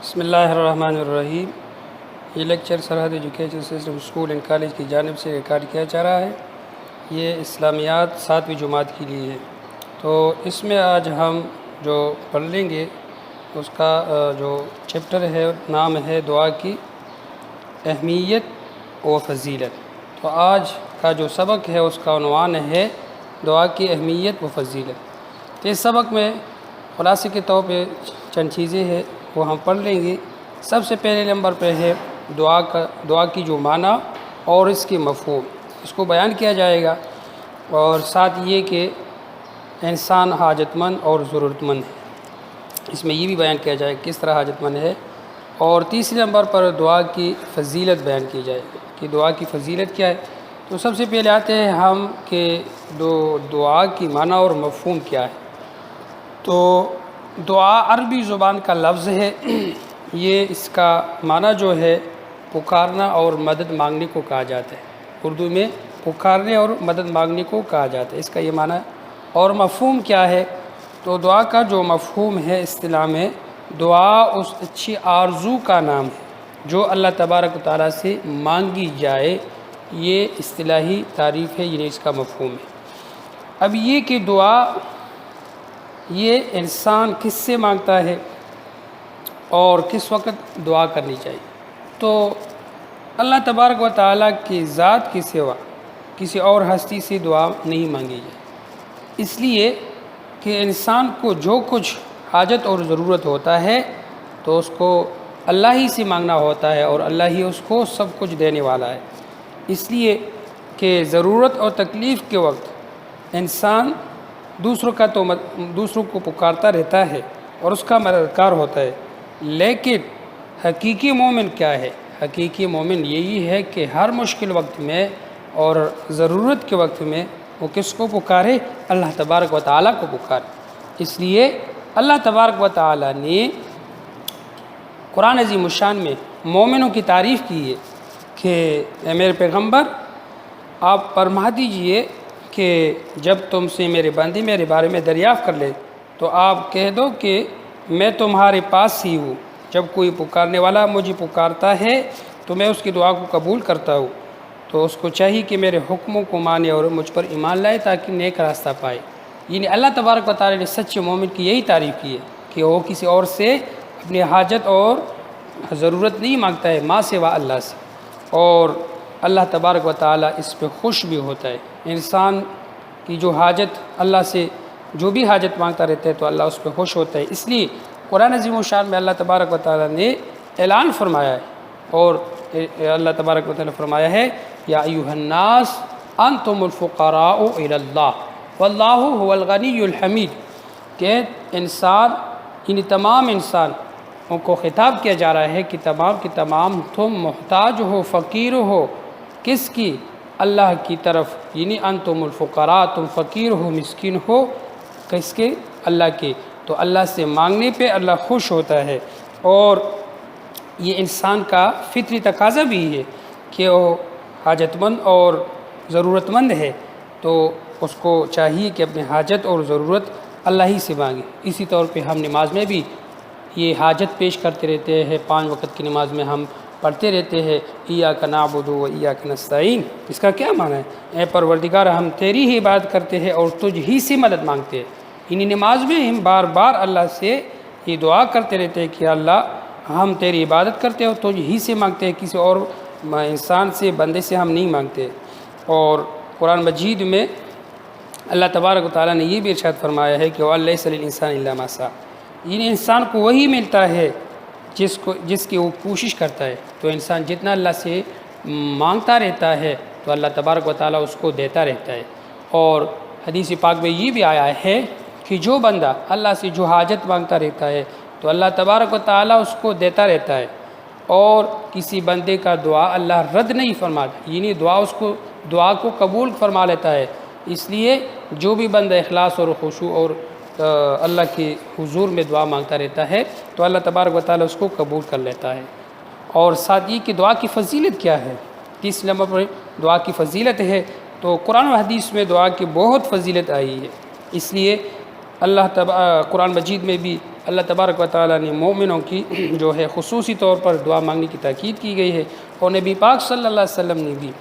بسم اللہ الرحمن الرحیم۔ یہ لیکچر سرحد education system school and college کی جانب سے ریکارڈ کیا جا رہا ہے۔ یہ اسلامیات 7ویں جماعت کے لیے ہے۔ تو اس میں آج ہم جو پڑھ لیں گے اس کا جو چیپٹر ہے نام ہے دعا کی اہمیت و فضیلت۔ تو آج کا جو سبق ہے اس کا عنوان ہے دعا کی اہمیت و فضیلت۔ تو اس سبق میں خلاصے کے طور پہ چند چیزیں ہیں وہ ہم پڑھ لیں گے۔ سب سے پہلے نمبر پہ ہے دعا کی جو معنی اور اس کے مفہوم، اس کو بیان کیا جائے گا، اور ساتھ یہ کہ انسان حاجت مند اور ضرورت مند ہے، اس میں یہ بھی بیان کیا جائے گا کس طرح حاجت مند ہے۔ اور تیسرے نمبر پر دعا کی فضیلت بیان کی جائے گی کہ دعا کی فضیلت کیا ہے۔ تو سب سے پہلے آتے ہیں ہم کہ دعا کی معنی اور مفہوم کیا ہے۔ تو دعا عربی زبان کا لفظ ہے، یہ اس کا معنی جو ہے پکارنا اور مدد مانگنے کو کہا جاتا ہے۔ اردو میں پکارنے اور مدد مانگنے کو کہا جاتا ہے، اس کا یہ معنی ہے۔ اور مفہوم کیا ہے؟ تو دعا کا جو مفہوم ہے اصطلاح میں، دعا اس اچھی آرزو کا نام ہے جو اللہ تبارک و تعالیٰ سے مانگی جائے، یہ اصطلاحی تعریف ہے، یعنی اس کا مفہوم ہے۔ اب یہ کہ دعا یہ انسان کس سے مانگتا ہے اور کس وقت دعا کرنی چاہیے، تو اللہ تبارک و تعالیٰ کی ذات کے سوا کسی اور ہستی سے دعا نہیں مانگی جائے، اس لیے کہ انسان کو جو کچھ حاجت اور ضرورت ہوتا ہے تو اس کو اللہ ہی سے مانگنا ہوتا ہے، اور اللہ ہی اس کو سب کچھ دینے والا ہے۔ اس لیے کہ ضرورت اور تکلیف کے وقت انسان دوسروں کو پکارتا رہتا ہے اور اس کا مددگار ہوتا ہے، لیکن حقیقی مومن کیا ہے؟ حقیقی مومن یہی ہے کہ ہر مشکل وقت میں اور ضرورت کے وقت میں وہ کس کو پکارے؟ اللہ تبارک و تعالیٰ کو پکارے۔ اس لیے اللہ تبارک و تعالیٰ نے قرآن عظیم الشان میں مومنوں کی تعریف کی ہے کہ اے میرے پیغمبر آپ فرما دیجئے کہ جب تم سے میرے بندے میرے بارے میں دریافت کر لے تو آپ کہہ دو کہ میں تمہارے پاس ہی ہوں، جب کوئی پکارنے والا مجھے پکارتا ہے تو میں اس کی دعا کو قبول کرتا ہوں، تو اس کو چاہیے کہ میرے حکموں کو مانے اور مجھ پر ایمان لائے تاکہ نیک راستہ پائے۔ یعنی اللہ تبارک و تعالیٰ نے سچے مومن کی یہی تعریف کی ہے کہ وہ کسی اور سے اپنی حاجت اور ضرورت نہیں مانگتا ہے ماں سوا اللہ سے، اور اللہ تبارک و تعالیٰ اس پہ خوش بھی ہوتا ہے۔ انسان کی جو حاجت اللہ سے جو بھی حاجت مانگتا رہتا ہے تو اللہ اس پہ خوش ہوتا ہے۔ اس لیے قرآن عظیم الشان میں اللہ تبارک و تعالیٰ نے اعلان فرمایا ہے، اور اللہ تبارک و تعالیٰ فرمایا ہے یا ایھا الناس انتم الفقراء الی اللہ واللہ هو الغنی الحمید، کہ انسان یعنی تمام انسان ان کو خطاب کیا جا رہا ہے کہ تمام تم محتاج ہو، فقیر ہو، کس کی؟ اللہ کی طرف، یعنی انتم الفقراء، تم فقیر ہو، مسکین ہو، کس کے؟ اللہ کے۔ تو اللہ سے مانگنے پہ اللہ خوش ہوتا ہے، اور یہ انسان کا فطری تقاضا بھی ہے کہ وہ حاجت مند اور ضرورت مند ہے، تو اس کو چاہیے کہ اپنے حاجت اور ضرورت اللہ ہی سے مانگے۔ اسی طور پہ ہم نماز میں بھی یہ حاجت پیش کرتے رہتے ہیں، 5 وقت کی نماز میں ہم پڑھتے رہتے ہیں ایاک نعبد و ایاک نستعین۔ اس کا کیا معنی ہے؟ اے پروردگار ہم تیری ہی عبادت کرتے ہیں اور تجھ ہی سے مدد مانگتے ہیں۔ انہی نماز میں ہم بار بار اللہ سے یہ دعا کرتے رہتے ہیں کہ اللہ ہم تیری عبادت کرتے ہیں اور تجھ ہی سے مانگتے ہیں، کسی اور انسان سے، بندے سے ہم نہیں مانگتے۔ اور قرآن مجید میں اللہ تبارک و تعالیٰ نے یہ بھی ارشاد فرمایا ہے کہ وَلَيْسَ لِلْإِنسَانِ إِلَّا مَا سَعَىٰ، یعنی انسان کو وہی ملتا ہے جس کی وہ کوشش کرتا ہے۔ تو انسان جتنا اللہ سے مانگتا رہتا ہے تو اللہ تبارک و تعالیٰ اس کو دیتا رہتا ہے۔ اور حدیث پاک میں یہ بھی آیا ہے کہ جو بندہ اللہ سے جو حاجت مانگتا رہتا ہے تو اللہ تبارک و تعالیٰ اس کو دیتا رہتا ہے، اور کسی بندے کا دعا اللہ رد نہیں فرماتا، یعنی دعا کو قبول فرما لیتا ہے۔ اس لیے جو بھی بندہ اخلاص اور خشوع اور اللہ کے حضور میں دعا مانگتا رہتا ہے تو اللہ تبارک و تعالیٰ اس کو قبول کر لیتا ہے۔ اور ساتھ یہ کہ دعا کی فضیلت کیا ہے، تیسرے نمبر پر دعا کی فضیلت ہے۔ تو قرآن و حدیث میں دعا کی بہت فضیلت آئی ہے، اس لیے قرآن مجید میں بھی اللہ تبارک و تعالیٰ نے مومنوں کی جو ہے خصوصی طور پر دعا مانگنے کی تاکید کی گئی ہے، اور نبی پاک صلی اللہ علیہ وسلم نے بھی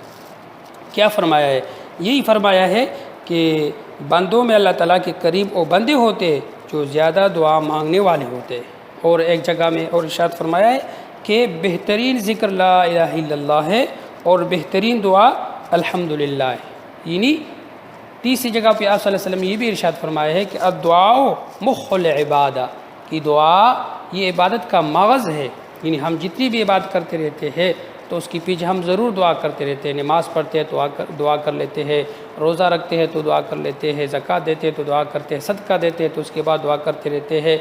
کیا فرمایا ہے؟ یہی فرمایا ہے کہ بندوں میں اللہ تعالیٰ کے قریب وہ بندے ہوتے ہیں جو زیادہ دعا مانگنے والے ہوتے ہیں، اور ایک جگہ میں اور ارشاد فرمایا ہے کہ بہترین ذکر لا الہ الا اللہ ہے اور بہترین دعا الحمدللہ ہے۔ یعنی تیسری جگہ پہ آپ صلی اللہ علیہ وسلم نے یہ بھی ارشاد فرمایا ہے کہ الدعاء مخ العبادہ، کہ دعا یہ عبادت کا مغز ہے، یعنی ہم جتنی بھی عبادت کرتے رہتے ہیں تو اس کے پیچھے ہم ضرور دعا کرتے رہتے ہیں۔ نماز پڑھتے ہیں تو دعا کر لیتے ہیں، روزہ رکھتے ہیں تو دعا کر لیتے ہیں، زکوٰۃ دیتے ہیں تو دعا کرتے ہیں، صدقہ دیتے ہیں تو اس کے بعد دعا کرتے رہتے ہیں،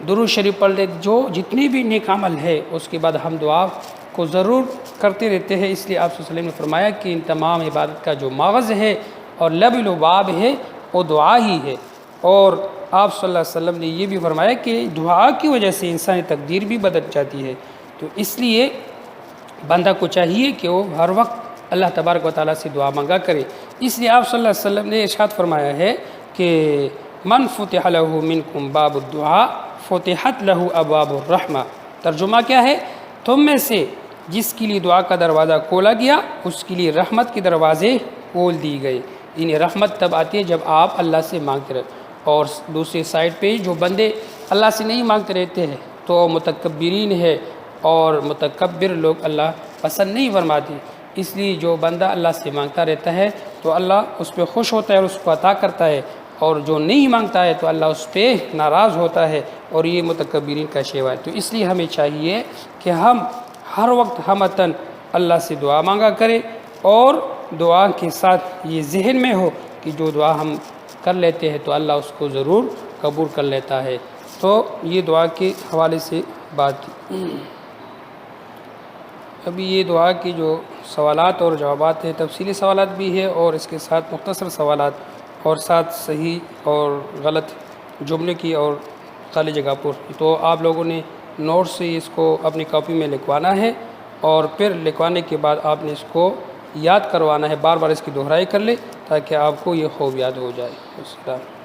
درود شریف پڑھ لیتے، جو جتنی بھی نیک عمل ہے اس کے بعد ہم دعا کو ضرور کرتے رہتے ہیں۔ اس لیے آپ صلی اللہ علیہ وسلم نے فرمایا کہ ان تمام عبادت کا جو مغز ہے اور لب لباب ہے وہ دعا ہی ہے۔ اور آپ صلی اللہ علیہ وسلم نے یہ بھی فرمایا کہ دعا کی وجہ سے انسانی تقدیر بھی بدل جاتی ہے۔ تو اس لیے بندہ کو چاہیے کہ وہ ہر وقت اللہ تبارک و تعالیٰ سے دعا مانگا کرے۔ اس لیے آپ صلی اللہ علیہ وسلم نے ارشاد فرمایا ہے کہ من فتح لہ منکم باب الدعاء فتحت لہ ابواب الرحمہ۔ ترجمہ کیا ہے؟ تم میں سے جس کے لیے دعا کا دروازہ کھولا گیا اس کے لیے رحمت کے دروازے کھول دی گئے۔ یعنی رحمت تب آتی ہے جب آپ اللہ سے مانگتے رہتے، اور دوسری سائڈ پہ جو بندے اللہ سے نہیں مانگتے رہتے ہیں تو متکبرین ہے، اور متکبر لوگ اللہ پسند نہیں فرماتے۔ اس لیے جو بندہ اللہ سے مانگتا رہتا ہے تو اللہ اس پہ خوش ہوتا ہے اور اس کو عطا کرتا ہے، اور جو نہیں مانگتا ہے تو اللہ اس پہ ناراض ہوتا ہے، اور یہ متکبرین کا شیوا ہے۔ تو اس لیے ہمیں چاہیے کہ ہم ہر وقت ہمتاً اللہ سے دعا مانگا کریں، اور دعا کے ساتھ یہ ذہن میں ہو کہ جو دعا ہم کر لیتے ہیں تو اللہ اس کو ضرور قبول کر لیتا ہے۔ تو یہ دعا کے حوالے سے بات کی۔ ابھی یہ دعا کی جو سوالات اور جوابات ہیں، تفصیلی سوالات بھی ہے اور اس کے ساتھ مختصر سوالات، اور ساتھ صحیح اور غلط جملے کی اور خالی جگہ پر، تو آپ لوگوں نے نوٹ سے اس کو اپنی کاپی میں لکھوانا ہے، اور پھر لکھوانے کے بعد آپ نے اس کو یاد کروانا ہے، بار بار اس کی دہرائی کر لے تاکہ آپ کو یہ خوب یاد ہو جائے۔ السلام۔